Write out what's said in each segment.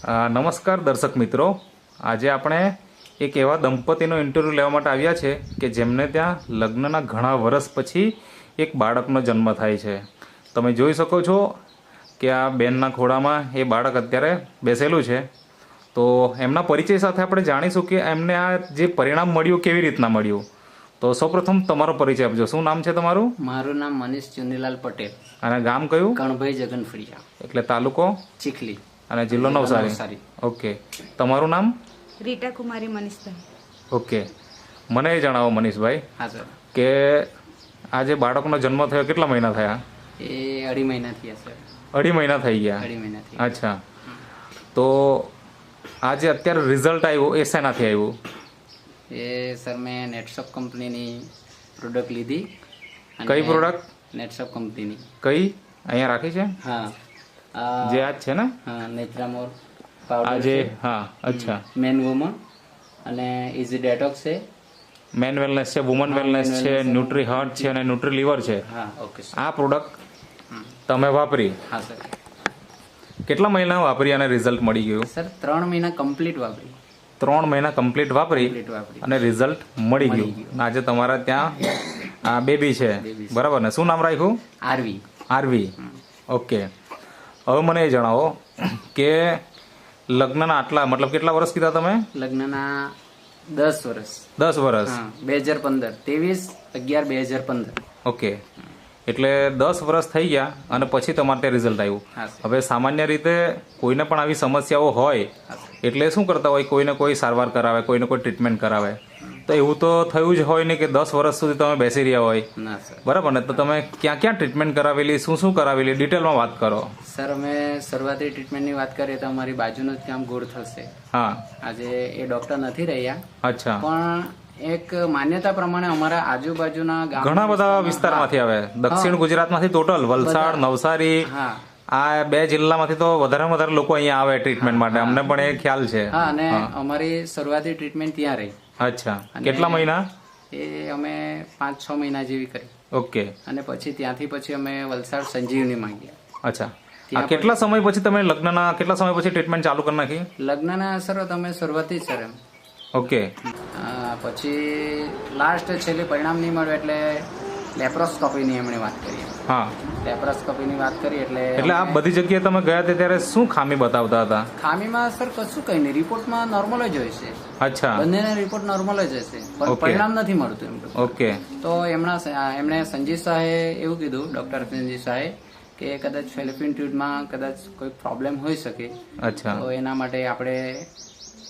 નમસ્કાર દર્શક મિત્રો, આજે આપણે એક એવા દંપતીનો ઇન્ટરવ્યૂ લેવા માટે આવ્યા છે કે જેમને ત્યાં લગ્નના ઘણા વર્ષ પછી એક બાળકનો જન્મ થાય છે. તમે જોઈ શકો છો કે આ બેનના ખોળામાં એ બાળક અત્યારે બેસેલું છે. તો એમના પરિચય સાથે આપણે જાણીશું કે એમને આ જે પરિણામ મળ્યું કેવી રીતના મળ્યું. તો સૌપ્રથમ તમારો પરિચય આપજો. શું નામ છે તમારું? મારું નામ મનીષ ચુનીલાલ પટેલ. અને ગામ કયું? કણભાઈ જગનફળિયા. એટલે તાલુકો ચીખલી અને જિલ્લો નવસારી. ઓકે, તમારું નામ? રીટા કુમારી મનીષભાઈ. ઓકે, મને એ જણાવો મનીષભાઈ હા સર. કે આ જે બાળકનો જન્મ થયો કેટલા મહિના થયા? એ 2.5 મહિના થયા સર. 2.5 મહિના થઈ ગયા. 2.5 મહિના થયા. અચ્છા, તો આ જે અત્યારે રિઝલ્ટ આવ્યું એ શેનાથી આવ્યું? એ સર મેં નેટશોપ કંપનીની પ્રોડક્ટ લીધી. કઈ પ્રોડક્ટ? નેટશોપ કંપનીની. કઈ અહીંયા રાખી છે? હા, જે આ જ છે ને? હા, નેત્રામોર આ પાવડર જે છે. હા, અચ્છા. મેન વુમન અને ઇઝી ડેટોક્સ છે. મેન વેલનેસ છે, વુમન વેલનેસ છે, ન્યુટ્રી હાર્ટ છે અને ન્યુટ્રી લીવર છે. હા, ઓકે સર. આ પ્રોડક્ટ તમે વાપરી હા સર. કેટલા મહિના વાપરી અને રિઝલ્ટ મળી ગયું? સર 3 મહિના કમ્પ્લીટ વાપરી. 3 મહિના કમ્પ્લીટ વાપરી અને રિઝલ્ટ મળી ગયું. આજે તમારા ત્યાં આ બેબી છે, બરાબર ને? શું નામ રાખ્યું? આરવી. આરવી. ઓકે, હવે મને એ જણાવો કે લગ્નના આટલા મતલબ કેટલા વર્ષ કીધા તમે? લગ્નના 10 વર્ષ. 10 વર્ષ. હા, 2015 23/11/2015. ઓકે, એટલે 10 વર્ષ થઈ ગયા અને પછી તમારે ત્યાં રિઝલ્ટ આવ્યું. હા સર. હવે સામાન્ય રીતે કોઈને પણ આવી સમસ્યાઓ હોય એટલે શું કરતા હોય, કોઈને કોઈ સારવાર કરાવે, કોઈને કોઈ ટ્રીટમેન્ટ કરાવે. તો એવું તો થયું જ હોય ને કે 10 વર્ષ સુધી તમે બેસી રહ્યા હોય, ના સર. બરાબર ને? તો તમે ક્યાં ક્યાં ટ્રીટમેન્ટ કરાવેલી, શું શું કરાવેલી, ડિટેલમાં વાત કરો. સર અમે શરૂઆતી ટ્રીટમેન્ટની વાત કરીએ તો અમારી બાજુનું જ ગામ ગોળ થશે. હા. આજે એ ડોક્ટર નથી રહ્યા, અચ્છા. પણ એક માન્યતા પ્રમાણે અમારા આજુબાજુના ગામ ઘણા બધા વિસ્તારમાંથી આવે, દક્ષિણ ગુજરાતમાંથી ટોટલ વલસાડ, નવસારી, હા આ 2 જિલ્લામાંથી તો વધારે લોકો અહીંયા આવે ટ્રીટમેન્ટ માટે. અમને પણ એ ખ્યાલ છે. હા, અને અમારી શરૂઆતી ટ્રીટમેન્ટ ત્યાં રહી. અચ્છા, કેટલા મહિના? એ અમે 5-6 મહિના જેવી કરી. ઓકે. અને પછી ત્યાંથી પછી અમે વલસાડ સંજીવનીમાં ગયા. અચ્છા, આ કેટલા સમય પછી તમે લગ્નના કેટલા સમય પછી ટ્રીટમેન્ટ ચાલુ કરી નાખી? લગ્નના સર તમે શરૂઆતી સર એમ. ઓકે. પછી લાસ્ટ છેલ્લે પરિણામ નહીં મળ્યું એટલે લેપ્રોસ્કોપીની એમણે વાત કરી. હા, લેપ્રોસ્કોપીની વાત કરી એટલે આ બધી જગ્યાએ તમે ગયા હતા ત્યારે શું ખામી બતાવતા હતા? ખામીમાં સર કશું કઈ નહીં, રિપોર્ટમાં નોર્મલ જ હોય છે. અચ્છા, બંનેના રિપોર્ટ નોર્મલ જ હશે, પણ Okay. પરિણામ નથી મળતું એમ. ઓકે. તો એમણે સંજીવ શાહે એવું કીધું, ડોક્ટર સંજીવ શાહે, કે કદાચ ફેલોપિયન ટ્યુબમાં કદાચ કોઈ પ્રોબ્લેમ હોઈ શકે. અચ્છા. તો એના માટે આપણે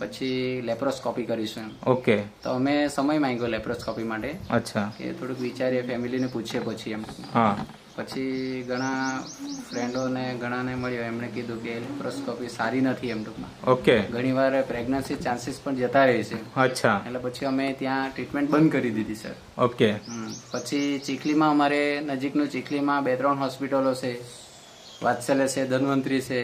પછી લેપ્રોસ્કોપી કરીશું એમ. ઓકે. તો અમે સમય માંગ્યો લેપ્રોસ્કોપી માટે, અચ્છા. કે થોડુંક વિચારીએ, ફેમિલીને પૂછીએ પછી એમ. હા. પછી ઘણા ફ્રેન્ડોને ઘણાને મળ્યો, એમણે કીધું કે લેપ્રોસ્કોપી સારી નથી એમ ટૂંકમાં. ઓકે. ઘણી વાર પ્રેગ્નન્સી ચાન્સીસ પણ જતા રહે છે. અચ્છા. એટલે પછી અમે ત્યાં ટ્રીટમેન્ટ બંધ કરી દીધી સર. ઓકે. પછી ચીખલીમાં અમારે નજીકનું ચીખલીમાં 2-3 હોસ્પિટલો છે, વાત્સલ્ય છે, ધન્વંતરી છે.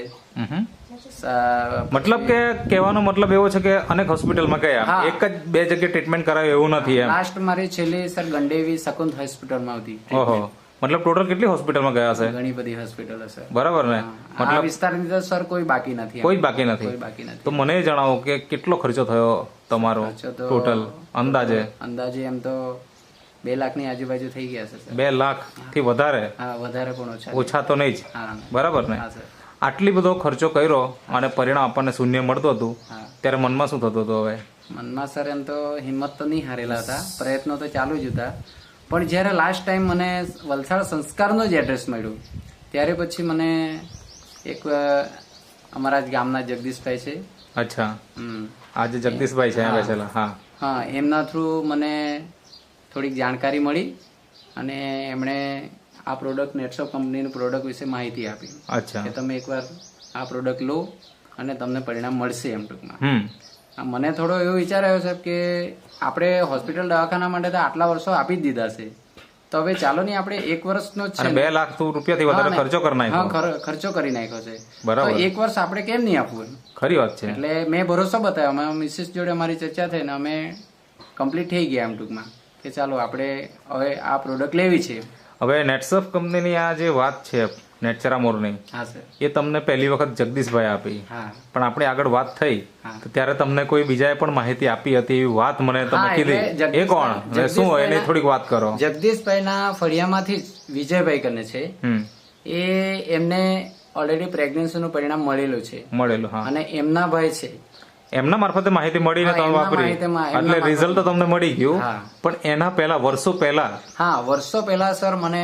મતલબ કે કહેવાનો મતલબ એવો છે કે અનેક હોસ્પિટલમાં ગયા, હા. એક જ 2 જગ્યાએ ટ્રીટમેન્ટ કરાવે એવું નથી એમ. લાસ્ટ મારી છેલ્લી સર ગંડેવી શકુંત હોસ્પિટલમાં હતી. ઓહો, મતલબ ટોટલ કેટલી હોસ્પિટલમાં ગયા હશે? ઘણી બધી હોસ્પિટલો છે. બરાબર ને? આ મતલબ વિસ્તારની તો સર કોઈ બાકી નથી. કોઈ જ બાકી નથી. કોઈ બાકી નથી. તો મને એ જણાવો કે કેટલો ખર્ચો થયો તમારો ખર્ચો તો ટોટલ અંદાજે? અંદાજે એમ તો 2 લાખની આજુબાજુ થઈ ગયા છે સર. 2 લાખ થી વધારે? હા, વધારે પણ ઓછા. ઓછા તો નહીં જ, હા, બરાબર ને? હા સર. આટલી બધો ખર્ચો કર્યો અને પરિણામ આપણને શૂન્ય મળતું હતું, હા. ત્યારે મનમાં શું થતું હતું? હવે મનમાં સર એમ તો હિંમત તો નહીં હારેલા હતા, પ્રયત્નો તો ચાલુ જ હતા. પણ જ્યારે લાસ્ટ ટાઈમ મને વલસાડ સંસ્કારનું જ એડ્રેસ મળ્યું, ત્યારે પછી મને એક અમારા જ ગામના જગદીશભાઈ છે. અચ્છા, આજે જગદીશભાઈ છે અહીંયા બેસેલા. હા. હા, એમના થ્રુ મને થોડીક જાણકારી મળી અને એમણે આ પ્રોડક્ટ નેટશોપ કંપનીની પ્રોડક્ટ વિશે માહિતી આપી. અચ્છા. કે તમે એકવાર આ પ્રોડક્ટ લો અને તમને પરિણામ મળશે એમ ટૂંકમાં. મને થોડો એવો વિચાર આવ્યો સાહેબ કે આપણે હોસ્પિટલ દવાખાના માટે તો આટલા વર્ષો આપી જ દીધા છે, તો હવે ચાલો નહીં આપણે 1 વર્ષનો જ છે. 2 લાખ રૂપિયાથી વધારે ખર્ચો કરી નાખ્યો. હા, ખર્ચો કરી નાખ્યો છે. બરાબર. તો 1 વર્ષ આપણે કેમ નહીં આપવું? ખરી વાત છે. એટલે મેં ભરોસો બતાવ્યો, અમે મિસિસ જોડે અમારી ચર્ચા થઈ ને અમે કમ્પ્લીટ થઈ ગયા એમ ટૂંકમાં, કે ચાલો આપણે હવે આ પ્રોડક્ટ લેવી છે. હવે નેટસફ કંપનીની આ જે વાત છે નેચરા મોરની હા સર. એ તમને પહેલી વખત જગદીશભાઈ આપી, હા પણ આપણે આગળ વાત થઈ હા. તો ત્યારે તમને કોઈ બીજાએ પણ માહિતી આપી હતી એવી વાત મને તમે હા, એટલે કીધી. એ કોણ અને શું હોય એની થોડીક વાત કરો. જગદીશભાઈના ફળિયામાંથી જ વિજયભાઈ કરીને છે, હમ એ એમને ઓલરેડી પ્રેગ્નન્સીનું પરિણામ મળેલું છે મળેલું. હા, અને એમના ભાઈ છે. એમના મારફતે માહિતી મળીને હા, તમે એમના વાપરી માહિતીમાં- એટલે એમના રિઝલ્ટ તો તમને મળી ગયું. હા. પણ એના પહેલા વર્ષો પહેલા હા, વર્ષો પહેલા સર મને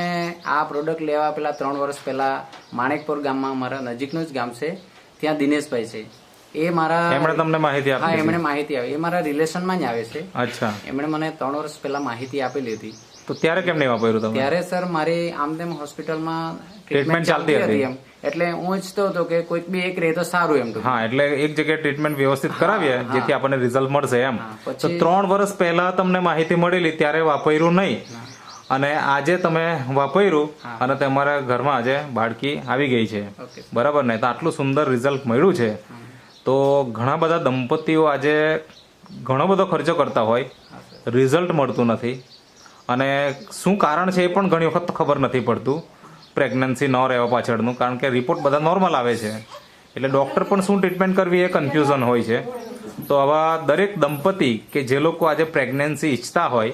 આ પ્રોડક્ટ લેવા પહેલા 3 વર્ષ પહેલા માણેકપુર ગામમાં મારા નજીકનું જ ગામ છે, ત્યાં દિનેશભાઈ છે, એ મારા એમણે તમને માહિતી હા આપી એમણે માહિતી આપી. એ મારા રિલેશનમાં જ આવે છે. અચ્છા, એમણે મને 3 વર્ષ પહેલા માહિતી આપેલી હતી. તો ત્યારે કેમ નહીં વાપર્યું તમે? ત્યારે સર મારી આમ તેમ હોસ્પિટલમાં ટ્રીટમેન્ટ ચાલતી હતી. એમ, એટલે હું ઈચ્છતો હતો કે કોઈક બી એક રહે તો સારું એમ. હા, એટલે એક જગ્યાએ ટ્રીટમેન્ટ વ્યવસ્થિત કરાવીએ જેથી આપણને રિઝલ્ટ મળશે એમ. હા, તો પછી 3 વર્ષ પહેલા તમને માહિતી મળેલી ત્યારે વાપર્યું નહીં, અને આજે તમે વાપર્યું અને તમારા ઘરમાં આજે બાળકી આવી ગઈ છે. ઓકે. બરાબર ને? તો આટલું સુંદર રિઝલ્ટ મળ્યું છે. તો ઘણા બધા દંપતીઓ આજે ઘણો બધો ખર્ચો કરતા હોય, રિઝલ્ટ મળતું નથી, અને શું કારણ છે એ પણ ઘણી વખત ખબર નથી પડતું પ્રેગ્નન્સી ન રહેવા પાછળનું, કારણ કે રિપોર્ટ બધા નોર્મલ આવે છે, એટલે ડૉક્ટર પણ શું ટ્રીટમેન્ટ કરવી એ કન્ફ્યુઝન હોય છે. તો આવા દરેક દંપતી કે જે લોકો આજે પ્રેગ્નન્સી ઈચ્છતા હોય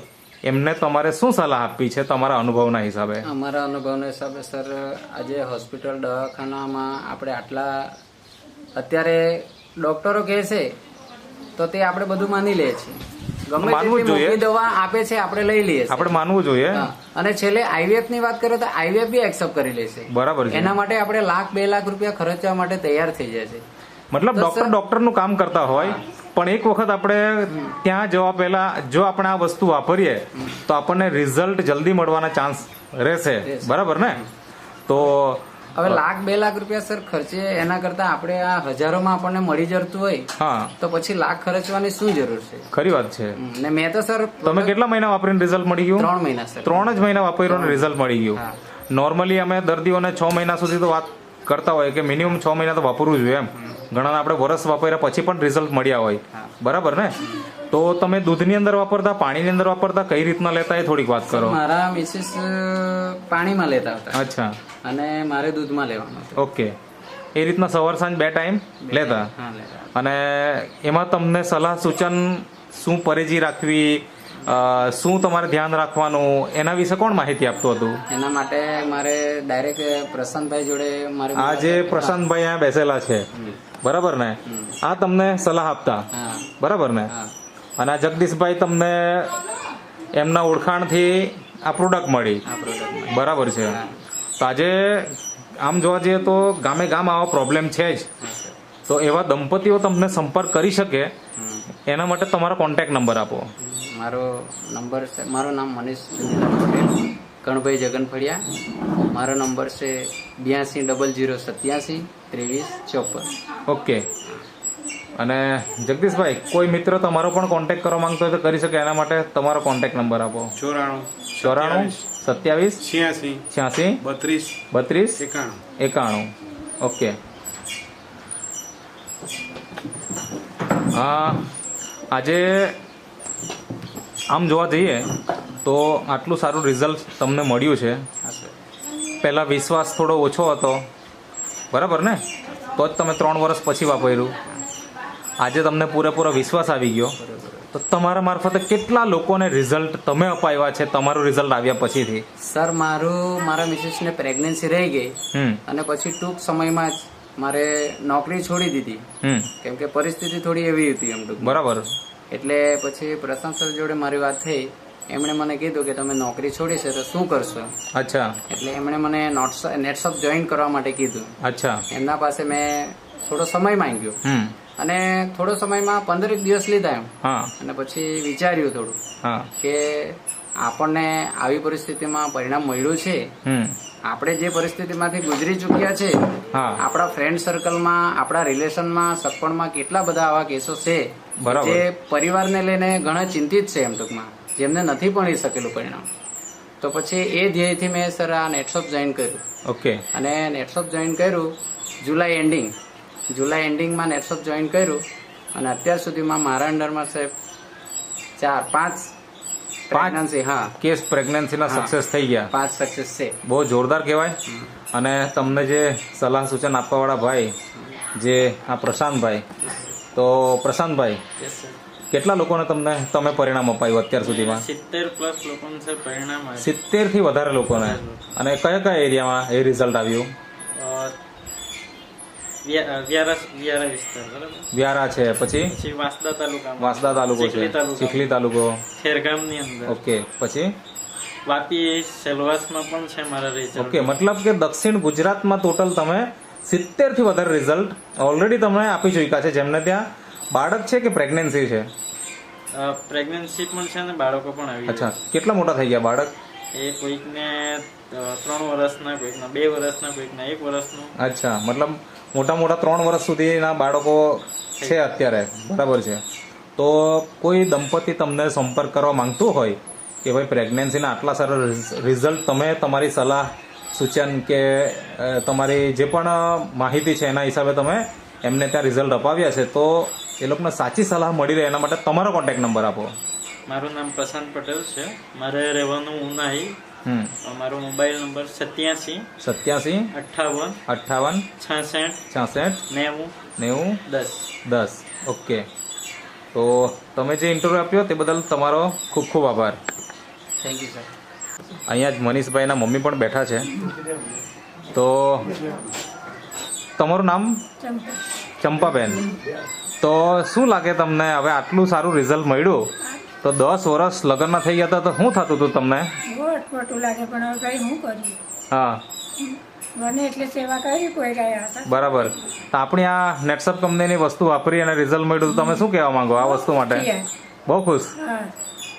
એમને તમારે શું સલાહ આપવી છે તમારા અનુભવના હિસાબે? અમારા અનુભવના હિસાબે સર, આજે હોસ્પિટલ દવાખાનામાં આપણે આટલા અત્યારે ડોક્ટરો કહે છે તો તે આપણે બધું માની લઈએ છીએ. ગમે માનવું તેટલી જોઈએ. મોટી દવા આપે છે આપણે લઈ લઈએ છીએ. આપણે માનવું જોઈએ. હા. અને છેલ્લે આઈવીએફ ની વાત કરીએ તો આઈવીએફ બી એક્સેપ્ટ કરી લે છે. બરાબર છે. એના માટે આપણે 1,00,000-2 લાખ રૂપિયા ખર્ચવા માટે તૈયાર થઈ જાય છે. મતલબ ડોક્ટરનું કામ કરતા હોય, પણ એક વખત આપણે ત્યાં જવા પહેલા જો આપણે આ વસ્તુ વાપરીએ તો આપણને રિઝલ્ટ જલ્દી મળવાના ચાન્સ રહેશે. બરાબર ને? તો હવે 1,00,000-2 લાખ રૂપિયા સર ખર્ચે એના કરતા આપણે આ હજારોમાં આપણને મળી જતું હોય હા, તો પછી લાખ ખર્ચવાની શું જરૂર છે? ખરી વાત છે. ને મેં તો સર તમે કેટલા મહિના વાપરીને રિઝલ્ટ મળી ગયું? 3 મહિના સર. 3 જ મહિના વાપર્યું અને રિઝલ્ટ મળી ગયું. હા. નોર્મલી અમે દર્દીઓને 6 મહિના સુધી તો વાત કરતા હોય કે મિનિમમ 6 મહિના તો વાપરવું જોઈએ એમ. ઘણા આપણે વરસ વાપર્યા પછી પણ રિઝલ્ટ મળ્યા હોય. બરાબર ને? તો તમે દૂધની અંદર વાપરતા, પાણીની અંદર વાપરતા, કઈ રીતના લેતા એ થોડીક વાત કરો. મારા મિસિસ પાણીમાં લેતા હતા અચ્છા, અને મારે દૂધમાં લેવાનું હતું. ઓકે. એ રીતના સવાર સાંજ 2 ટાઈમ લેતા, હા, લેતા. અને એમાં તમને સલાહ સૂચન શું પરેજી રાખવી, શું તમારે ધ્યાન રાખવાનું એના વિશે કોણ માહિતી આપતું હતું? એના માટે મારે ડાયરેક્ટ પ્રશાંતભાઈ જોડે મારે આ જે પ્રશાંતભાઈ અહીંયા બેસેલા છે, બરાબર ને, આ તમને સલાહ આપતા, હા બરાબર ને? હા અને આ જગદીશભાઈ તમને એમના ઓળખાણથી આ પ્રોડક્ટ મળી, આ પ્રોડક્ટ બરાબર છે? તો આજે આમ જોવા જઈએ તો ગામે ગામ આવો પ્રોબ્લેમ છે જ. તો એવા દંપતીઓ તમને સંપર્ક કરી શકે એના માટે તમારો કોન્ટેક્ટ નંબર આપો. મારો નંબર છે, મારું નામ મનીષ પટેલ, કણભાઈ જગનફળિયા. મારો નંબર છે 8200872354. ઓકે. અને જગદીશભાઈ, કોઈ મિત્ર તમારો પણ કોન્ટેક્ટ કરવા માંગતો હોય તો કરી શકે, એના માટે તમારો કોન્ટેક્ટ નંબર આપો. 94 27 86 32 91. ઓકે. હા, આજે આમ જોવા જઈએ તો આટલું સારું રિઝલ્ટ તમને મળ્યું છે. પહેલાં વિશ્વાસ થોડો ઓછો હતો, બરાબર ને? તો જ તમે 3 વર્ષ પછી વાપર્યું. આજે તમને પૂરેપૂરો વિશ્વાસ આવી ગયો. તો તમારા મારફતે કેટલા લોકોને રિઝલ્ટ તમે અપાવ્યા છે તમારું રિઝલ્ટ આવ્યા પછીથી? સર, મારા મિસિસને પ્રેગ્નન્સી રહી ગઈ અને પછી ટૂંક સમયમાં જ મારે નોકરી છોડી દીધી, કેમ કે પરિસ્થિતિ થોડી એવી હતી એમ ટૂંક. બરાબર. એટલે પછી પ્રશાંત સર જોડે મારી વાત થઈ. એમણે મને કીધું કે તમે નોકરી છોડી છે તો શું કરશો? અચ્છા. એટલે એમણે મને નેટશોપ જોઈન કરવા માટે કીધું. અચ્છા. એમના પાસે મેં થોડો સમય માંગ્યો અને થોડો સમયમાં 15 દિવસ લીધા એમ. હા. અને પછી વિચાર્યું થોડું હા. કે આપણને આવી પરિસ્થિતિમાં પરિણામ મળ્યું છે. આપણે જે પરિસ્થિતિમાંથી ગુજરી ચૂક્યા છે, હા. આપણા ફ્રેન્ડ સર્કલમાં, આપણા રિલેશનમાં, સગપણમાં કેટલા બધા આવા કેસો છે બરાબર. જે પરિવારને લઈને ઘણા ચિંતિત છે એમ ટૂંકમાં, જેમને નથી પણ શકેલું પરિણામ. તો પછી એ ધ્યેયથી મેં સર આ નેટશોપ જોઈન કર્યું. ઓકે. અને નેટશોપ જોઈન કર્યું જુલાઈ એન્ડિંગમાં નેટશોપ જોઈન કર્યું. અને અત્યાર સુધીમાં મારા અંડરમાં સાહેબ 4-5 પ્રેગ્નન્સી હા કેસ પ્રેગ્નન્સીના સક્સેસ થઈ ગયા. 5 સક્સેસ છે. બહુ જોરદાર કહેવાય. અને તમને જે સલાહ સૂચન આપવાવાળા ભાઈ જે આ પ્રશાંતભાઈ, તો પ્રશાંતભાઈ કેટલા લોકોને તમે પરિણામ અપાયું અત્યાર સુધીમાં? 70+ લોકોને સર પરિણામ આવ્યું. 70 થી વધારે લોકોને. અને કયા કયા એરિયામાં એ રિઝલ્ટ આવ્યું? વ્યારા વિસ્તાર બરાબર. વ્યારા છે, પછી પછી વાંસદા તાલુકા, વાંસદા તાલુકો છે, ચીખલી તાલુકો, ખેરગામની અંદર, ઓકે, પછી વાપી સેલવાસમાં પણ છે મારા રિઝલ્ટ. ઓકે, મતલબ કે દક્ષિણ ગુજરાતમાં ટોટલ તમે 70 થી વધારે રિઝલ્ટ ઓલરેડી તમે આપી ચૂક્યા છે, જેમને ત્યાં બાળક છે કે પ્રેગ્નન્સી છે? પ્રેગ્નન્સી પણ છે ને બાળકો પણ આવી અચ્છા, કેટલા મોટા થઈ ગયા બાળક? એ કોઈકને 3 વર્ષના, કોઈકના 2 વર્ષના, કોઈકના 1 વર્ષનું. અચ્છા, મતલબ મોટા 3 વર્ષ સુધીના બાળકો છે અત્યારે, બરાબર છે. તો કોઈ દંપતી તમને સંપર્ક કરવા માંગતું હોય કે ભાઈ પ્રેગ્નન્સીના આટલા સારા રિઝલ્ટ, તમે તમારી સલાહ સૂચન કે તમારી જે પણ માહિતી છે એના હિસાબે તમે એમને ત્યાં રિઝલ્ટ અપાવ્યા છે, તો એ લોકોને સાચી સલાહ મળી રહે એના માટે તમારો કોન્ટેક્ટ નંબર આપો. મારું નામ પ્રશાંત પટેલ છે, મારે રહેવાનું ઉનાઈ. મારો મોબાઈલ નંબર 87 58 66 90 10. ઓકે. તો તમે જે ઇન્ટરવ્યુ આપ્યો તે બદલ તમારો ખૂબ ખૂબ આભાર. Thank you sir. અહીંયા જ મનીષભાઈના મમ્મી પણ બેઠા છે. તો તમારું નામ? ચંપાબેન. તો શું લાગે તમને, હવે આટલું સારું રિઝલ્ટ મળ્યું તો 10 વર્ષ લગ્નમાં થઈ ગયા હતા તો શું થતું હતું તમને? બહુ અટપટું લાગે, પણ હવે કઈ શું કરીએ? હા, બને એટલે સેવા કરી કોઈ રહ્યા હતા. બરાબર. તો આપણી આ નેટસપ કંપનીની વસ્તુ વાપરી અને રિઝલ્ટ મળ્યું તો તમે શું કહેવા માંગો આ વસ્તુ માટે? બહુ ખુશ. હા,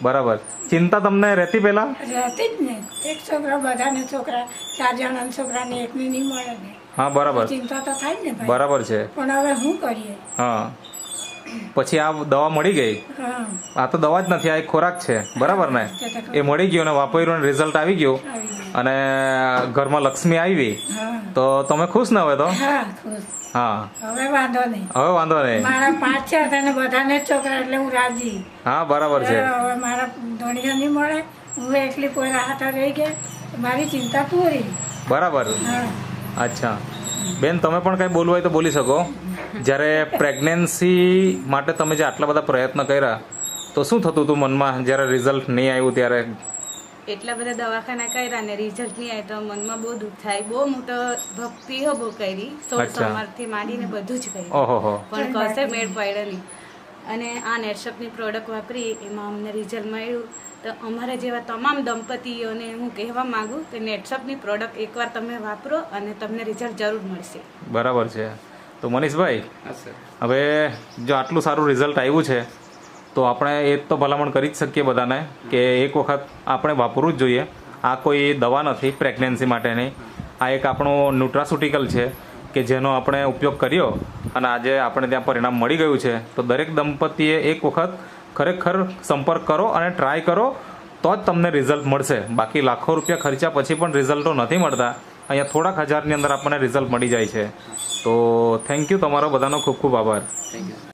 બરાબર. ચિંતા તમને રહેતી પહેલા? રહેતી જ ને. એક છોકરા, બધાને છોકરા, 4 જણાના છોકરાને એકને નહીં મળે ને. હા, બરાબર. ચિંતા તો થાય જ ને ભાઈ. બરાબર છે. પણ હવે શું કરીએ? હા, પછી આ દવા મળી ગઈ. હા, આ તો દવા જ નથી, આ એક ખોરાક છે, બરાબર ને? એ મળી ગયો અને વાપર્યું અને રિઝલ્ટ આવી ગયું આવી ગયું. અને ઘરમાં લક્ષ્મી આવી, હા, તો તમે ખુશ ને હવે તો? હા, ખુશ. હા, હવે વાંધો નહીં. હવે વાંધો નહીં. મારા 5 છે અને બધાને જ છોકરા એટલે હું રાજી. હા, બરાબર છે. હવે મારા ધોળિયા નહીં મળે, હું એકલી કોઈ રાહત રહી ગઈ, મારી ચિંતા પૂરી. બરાબર. હા, અચ્છા બેન, તમે પણ કંઈ બોલવું હોય તો બોલી શકો. જ્યારે પ્રેગ્નન્સી માટે તમે જે આટલા બધા પ્રયત્ન કર્યા તો શું થતું હતું મનમાં જ્યારે રિઝલ્ટ નહીં આવ્યું ત્યારે? એટલા બધા દવાખાના કર્યા ને રિઝલ્ટ નહીં આવ્યું તો મનમાં બહુ દુઃખ થાય. બહુ મોટો ભક્તિ બહુ કરી, 16 સોમવારથી માંડીને બધું જ કર્યું, ઓહો. પણ કશે મેળ પડ્યો નહીં. અને આ નેટસપની પ્રોડક્ટ વાપરી એમાં અમને રિઝલ્ટ મળ્યું. તો અમારા જેવા તમામ દંપતીઓને હું કહેવા માંગુ કે નેટસપની પ્રોડક્ટ એકવાર તમે વાપરો અને તમને રિઝલ્ટ જરૂર મળશે. બરાબર છે. તો મનીષભાઈ, હા સર. હવે જો આટલું સારું રિઝલ્ટ આવ્યું છે તો આપણે એ તો ભલામણ કરી જ શકીએ બધાને કે એક વખત આપણે વાપરવું જ જોઈએ. આ કોઈ દવા નથી પ્રેગ્નન્સી માટેની, આ એક આપણું ન્યુટ્રાસ્યુટિકલ છે કે જેનો આપણે ઉપયોગ કર્યો અને આજે આપણે ત્યાં પરિણામ મળી ગયું છે. તો દરેક દંપતીએ એક વખત ખરેખર સંપર્ક કરો અને ટ્રાય કરો તો જ તમને રિઝલ્ટ મળશે. બાકી લાખો રૂપિયા ખર્ચા પછી પણ રિઝલ્ટો નથી મળતા. અહીંયા થોડાક હજારની અંદર આપણને રિઝલ્ટ મળી જાય છે. તો થેન્ક યુ, તમારો બધાનો ખૂબ ખૂબ આભાર. Thank you.